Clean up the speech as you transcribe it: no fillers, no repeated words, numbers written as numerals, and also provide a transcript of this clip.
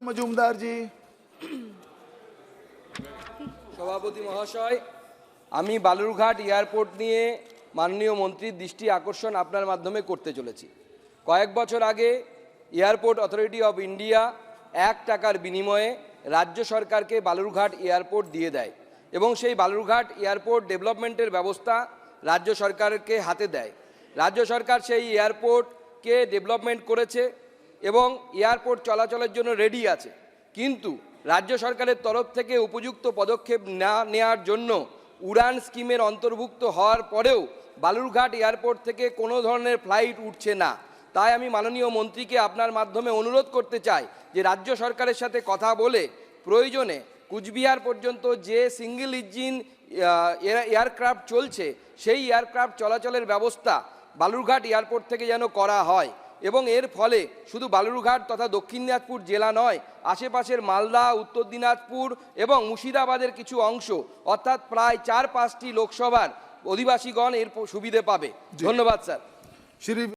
মজুমদার জি। সভাপতি মহাশয়, আমি বালুরঘাট এয়ারপোর্ট নিয়ে মাননীয় মন্ত্রীর দৃষ্টি আকর্ষণ আপনার মাধ্যমে করতে চলেছি। কয়েক বছর আগে এয়ারপোর্ট অথরিটি অফ ইন্ডিয়া 1 টাকার বিনিময়ে রাজ্য সরকারকে বালুরঘাট এয়ারপোর্ট দিয়ে দেয় এবং সেই বালুরঘাট এয়ারপোর্ট ডেভেলপমেন্টের ব্যবস্থা রাজ্য সরকারকে হাতে দেয়। রাজ্য সরকার সেই এয়ারপোর্টকে ডেভেলপমেন্ট করেছে এবং এয়ারপোর্ট চলাচলের জন্য রেডি আছে, কিন্তু রাজ্য সরকারের তরফ থেকে উপযুক্ত পদক্ষেপ না নেওয়ার জন্য উড়ান স্কিমের অন্তর্ভুক্ত হওয়ার পরেও বালুরঘাট এয়ারপোর্ট থেকে কোনো ধরনের ফ্লাইট উঠছে না। তাই আমি মাননীয় মন্ত্রীকে আপনার মাধ্যমে অনুরোধ করতে চাই যে রাজ্য সরকারের সাথে কথা বলে প্রয়োজনে কুচবিহার পর্যন্ত যে সিঙ্গেল ইঞ্জিন এয়ারক্রাফট চলছে সেই এয়ারক্রাফট চলাচলের ব্যবস্থা বালুরঘাট এয়ারপোর্ট থেকে যেন করা হয় এবং এর ফলে শুধু বালুরঘাট তথা দক্ষিণ দিনাজপুর জেলা নয়, আশেপাশের মালদা, উত্তর দিনাজপুর এবং মুর্শিদাবাদের কিছু অংশ অর্থাৎ প্রায় 4-5টি লোকসভার অধিবাসীগণ এর সুবিধে পাবে। ধন্যবাদ স্যার।